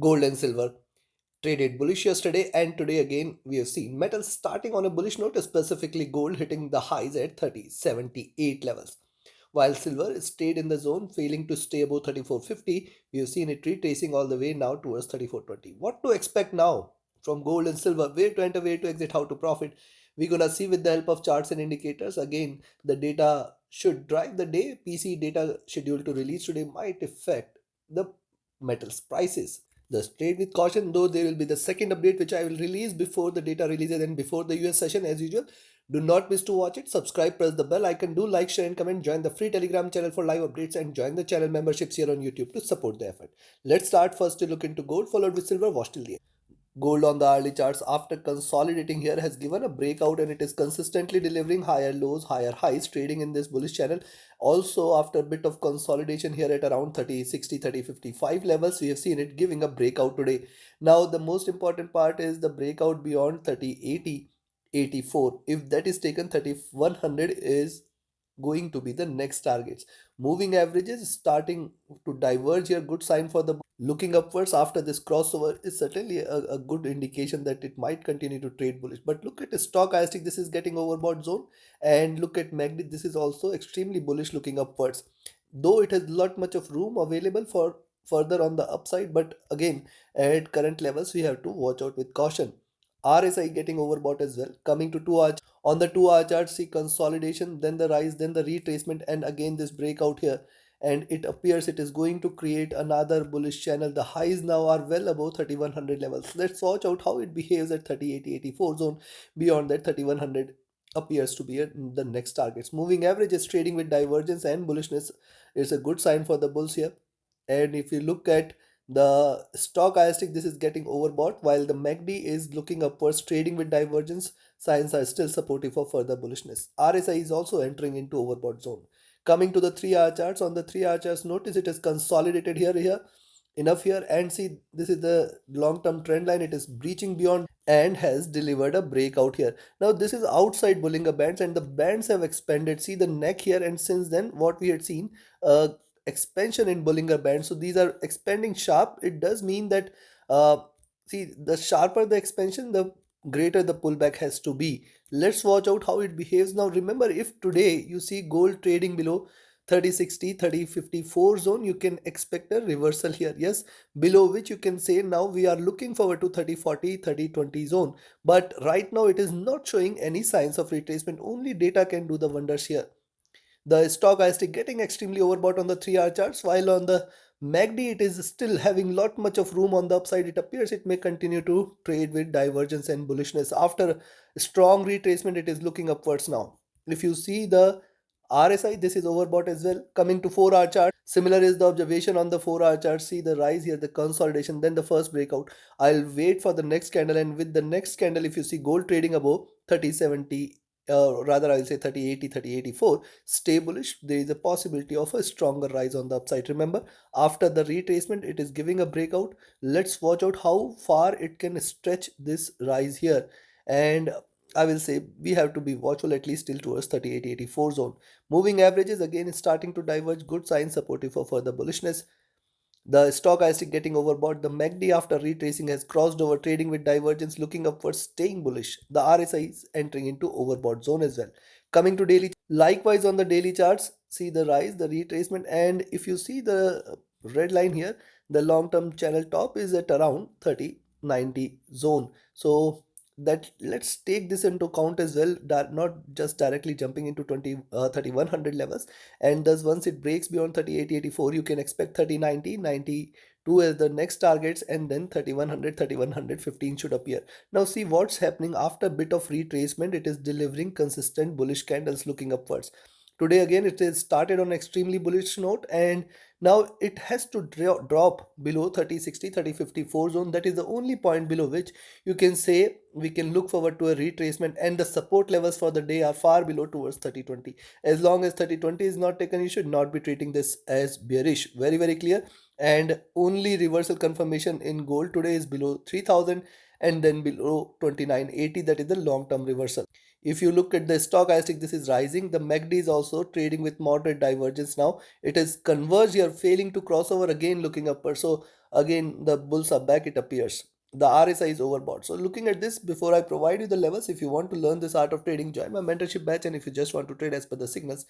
Gold and silver traded bullish yesterday, and today again we have seen metals starting on a bullish note, specifically gold hitting the highs at 3078 levels. While silver stayed in the zone, failing to stay above 3450, we have seen it retracing all the way now towards 3420. What to expect now from gold and silver? Where to enter, where to exit, how to profit? We're gonna see with the help of charts and indicators. Again, the data should drive the day. PC data scheduled to release today might affect the metals prices. Just trade with caution, though there will be the second update which I will release before the data releases and before the US session as usual. Do not miss to watch it. Subscribe, press the bell icon, do like, share and comment, join the free Telegram channel for live updates and join the channel memberships here on YouTube to support the effort. Let's start first to look into gold followed with silver. Watch till the end. Gold on the hourly charts after consolidating here has given a breakout and it is consistently delivering higher lows, higher highs, trading in this bullish channel. Also after a bit of consolidation here at around 3060, 3055 levels, we have seen it giving a breakout today. Now the most important part is the breakout beyond 3080, 84. If that is taken, 3100 is going to be the next targets. Moving averages starting to diverge here, good sign for the looking upwards after this crossover is certainly a good indication that it might continue to trade bullish. But look at the stochastic, this is getting overbought zone, and look at MACD, this is also extremely bullish looking upwards, though it has lot much of room available for further on the upside. But again, at current levels we have to watch out with caution. RSI getting overbought as well. Coming to 2 hour, on the 2 hour chart, see consolidation, then the rise, then the retracement, and again this breakout here. And it appears it is going to create another bullish channel. The highs now are well above 3100 levels. Let's watch out how it behaves at 3080-84 zone. Beyond that, 3100 appears to be the next targets. Moving average is trading with divergence and bullishness. It's a good sign for the bulls here. And if you look at the stochastic, this is getting overbought, while the MACD is looking upwards, trading with divergence. Signs are still supportive for further bullishness. RSI is also entering into overbought zone. Coming to the 3 hour charts, on the 3 hour charts, notice it is consolidated here, enough here, and see this is the long-term trend line. It is breaching beyond and has delivered a breakout here. Now this is outside Bollinger Bands and the bands have expanded. See the neck here, and since then what we had seen, expansion in Bollinger Bands. So these are expanding sharp. It does mean that see, the sharper the expansion, the greater the pullback has to be. Let's watch out how it behaves. Now remember, if today you see gold trading below 3060, 3054 zone, you can expect a reversal here. Yes, below which you can say now we are looking forward to 3040, 3020 zone. But right now it is not showing any signs of retracement. Only data can do the wonders here. The stochastic getting extremely overbought on the 3 hour charts, while on the MACD it is still having lot much of room on the upside. It appears it may continue to trade with divergence and bullishness. After strong retracement, it is looking upwards now. If you see the RSI, this is overbought as well. Coming to 4 hour chart, similar is the observation on the 4 hour chart. See the rise here, the consolidation, then the first breakout. I'll wait for the next candle, and with the next candle, if you see gold trading above 3070, rather I'll say 3080, 3084, stay bullish. There is a possibility of a stronger rise on the upside. Remember, after the retracement, it is giving a breakout. Let's watch out how far it can stretch this rise here. And I will say we have to be watchful at least till towards 3884 zone. Moving averages again is starting to diverge. Good sign supportive for further bullishness. The stochastic getting overbought. The MACD after retracing has crossed over, trading with divergence, looking upwards, staying bullish. The RSI is entering into overbought zone as well. Coming to daily, likewise on the daily charts, see the rise, the retracement, and if you see the red line here, the long-term channel top is at around 3090 zone. So that, let's take this into account as well, not just directly jumping into 3100 levels. And thus once it breaks beyond 3884, you can expect 3090, 92 as the next targets, and then 3100, 3115 should appear. Now see what's happening. After a bit of retracement, it is delivering consistent bullish candles looking upwards. Today again it is started on extremely bullish note, and now it has to drop below 3060, 3054 zone. That is the only point below which you can say we can look forward to a retracement, and the support levels for the day are far below towards 3020. As long as 3020 is not taken, you should not be treating this as bearish. Very clear. And only reversal confirmation in gold today is below 3000, and then below 2980, that is the long term reversal. If you look at the stochastic, this is rising. The MACD is also trading with moderate divergence now. It is converged here, failing to cross over, again looking upward. So again the bulls are back, it appears. The RSI is overbought. So looking at this, before I provide you the levels, if you want to learn this art of trading, join my mentorship batch. And if you just want to trade as per the signals,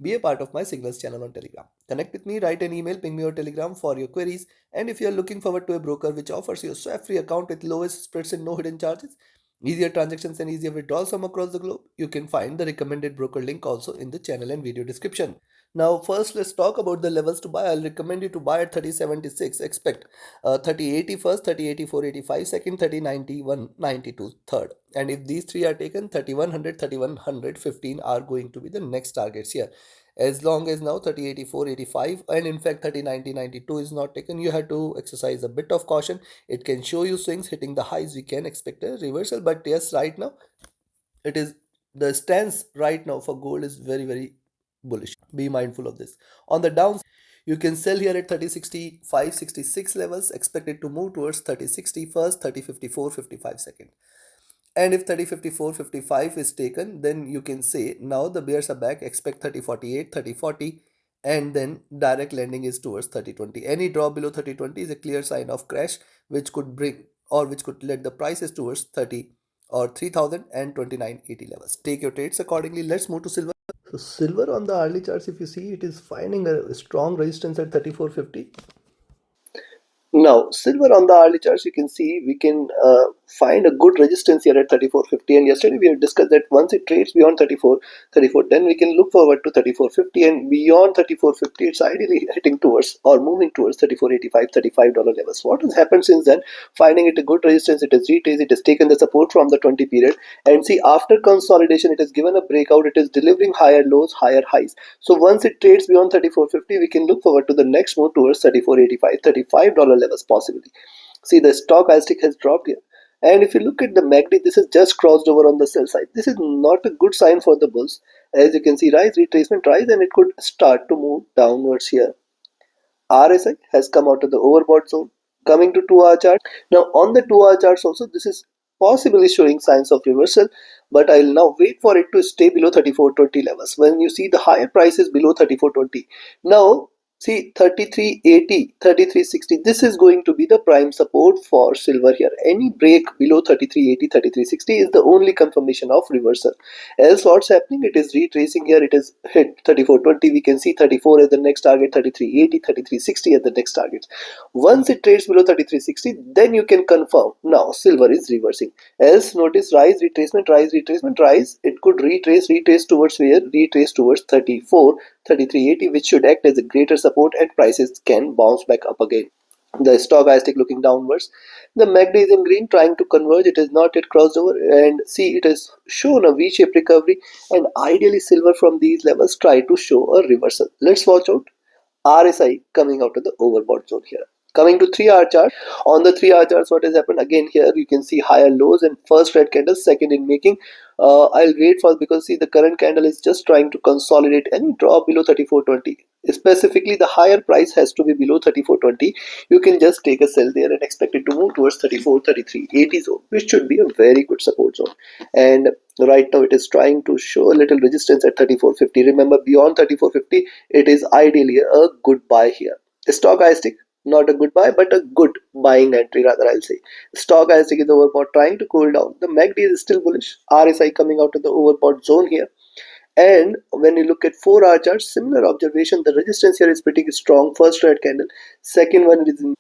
be a part of my signals channel on Telegram. Connect with me, write an email, ping me or Telegram for your queries. And if you are looking forward to a broker which offers you a swap free account with lowest spreads and no hidden charges, easier transactions and easier withdrawals from across the globe, you can find the recommended broker link also in the channel and video description. Now, first, let's talk about the levels to buy. I'll recommend you to buy at 3076. Expect 3080 first, 3084.85 second, 3091.92 third. And if these three are taken, 3100, 3115 are going to be the next targets here. As long as now 3084.85 and in fact 3090.92 is not taken, you have to exercise a bit of caution. It can show you swings hitting the highs. We can expect a reversal, but yes, right now it is the stance right now for gold is very bullish. Be mindful of this. On the downside, you can sell here at 3065.66 levels. Expect it to move towards 3060 first, 3054.55 second. And if 3054.55 is taken, then you can say now the bears are back. Expect 3048, 3040, and then direct lending is towards 3020. Any drop below 3020 is a clear sign of crash, which could bring or which could let the prices towards 30 or 3000 and 2980 levels. Take your trades accordingly. Let's move to silver. So silver on the early charts, if you see, it is finding a strong resistance at 3450. Now, silver on the early charts, you can see we can find a good resistance here at 3450. And yesterday we have discussed that once it trades beyond 34, then we can look forward to 3450. And beyond 3450, it's ideally heading towards or moving towards 34.85, $35 levels. What has happened since then? Finding it a good resistance, it has retraced, it has taken the support from the 20 period. And see, after consolidation, it has given a breakout, it is delivering higher lows, higher highs. So once it trades beyond 3450, we can look forward to the next move towards 34.85, $35 levels possibly. See, the stochastic has dropped here. And if you look at the MACD, this has just crossed over on the sell side. This is not a good sign for the bulls. As you can see, rise, retracement, rise, and it could start to move downwards here. RSI has come out of the overbought zone. Coming to 2-hour chart. Now on the 2-hour charts also, this is possibly showing signs of reversal, but I'll now wait for it to stay below 3420 levels. When you see the higher prices below 3420, now see 3380, 3360, this is going to be the prime support for silver here. Any break below 3380, 3360 is the only confirmation of reversal. Else what's happening? It is retracing here. It is hit 3420. We can see 34 as the next target, 3380, 3360 as the next target. Once it trades below 3360, then you can confirm now silver is reversing. Else notice rise, retracement, rise, retracement, rise. It could retrace towards where? Retrace towards 34, 3380, which should act as a greater support, and prices can bounce back up again. The stochastic looking downwards. The MACD is in green, trying to converge. It is not yet crossed over, and see, it has shown a V-shaped recovery, and ideally silver from these levels try to show a reversal. Let's watch out. RSI coming out of the overbought zone here. Coming to 3-hour chart. On the 3-hour charts, what has happened? Again here you can see higher lows and first red candle, second in making. I'll wait for, because see, the current candle is just trying to consolidate. Any drop below 3420, specifically the higher price has to be below 3420. You can just take a sell there and expect it to move towards 34, 3380 zone, which should be a very good support zone. And right now it is trying to show a little resistance at 3450. Remember, beyond 3450, it is ideally a good buy here. Stochastic, not a good buy, but a good buying entry rather, I'll say. Stochastic is overbought, trying to cool down. The MACD is still bullish. RSI coming out of the overbought zone here. And when you look at 4-hour chart, similar observation. The resistance here is pretty strong. First red candle, second one is in,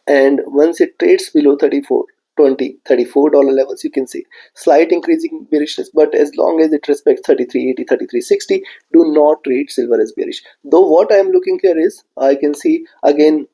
and once it trades below 3420, $34 levels, you can see slight increasing bearishness, but as long as it respects 3380, 3360, do not treat silver as bearish. Though what I am looking here is, I can see again,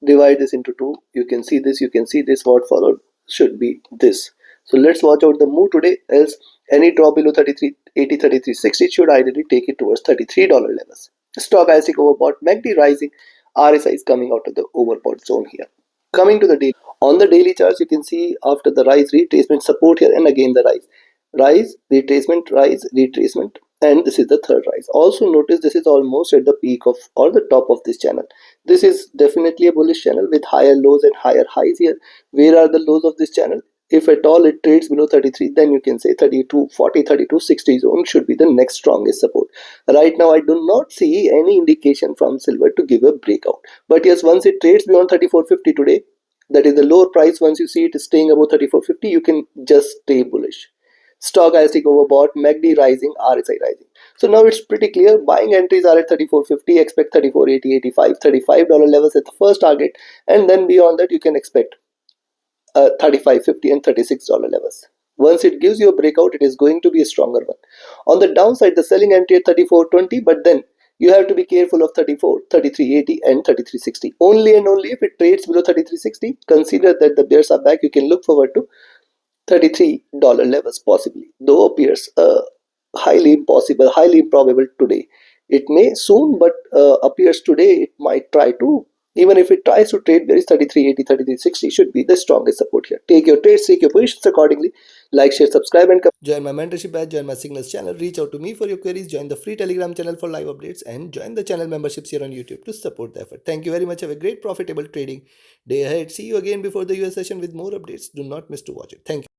divide this into two. You can see this, you can see this. What followed should be this. So let's watch out the move today. Else any drop below 3380, 3360 should ideally take it towards $33 levels. Stochastic overbought, MACD rising, RSI is coming out of the overbought zone here. Coming to the daily. On the daily charts, you can see after the rise, retracement, support here, and again the rise, retracement, rise, retracement, and this is the third rise. Also notice this is almost at the peak of or the top of this channel. This is definitely a bullish channel with higher lows and higher highs here. Where are the lows of this channel? If at all it trades below 33, then you can say 32.40, 32.60 zone should be the next strongest support. Right now I do not see any indication from silver to give a breakout, but yes, once it trades beyond 34.50 today, that is the lower price, once you see it is staying above 34.50, you can just stay bullish. Stochastic overbought, MACD rising, RSI rising. So now it's pretty clear. Buying entries are at 34.50. Expect 34.80, 85, $35 levels at the first target, and then beyond that you can expect 35.50 and $36 levels. Once it gives you a breakout, it is going to be a stronger one. On the downside, the selling entry at 34.20, but then you have to be careful of 34, 33.80 and 33.60. Only and only if it trades below 33.60, consider that the bears are back. You can look forward to $33 levels possibly, though appears highly impossible, highly improbable today. It may soon, but appears today it might try to. Even if it tries to trade, there is 33.80, 33.60 should be the strongest support here. Take your trades, take your positions accordingly. Like, share, subscribe, and join my mentorship batch, join my signals channel, reach out to me for your queries, join the free Telegram channel for live updates, and join the channel memberships here on YouTube to support the effort. Thank you very much. Have a great profitable trading day ahead. See you again before the US session with more updates. Do not miss to watch it. Thank you.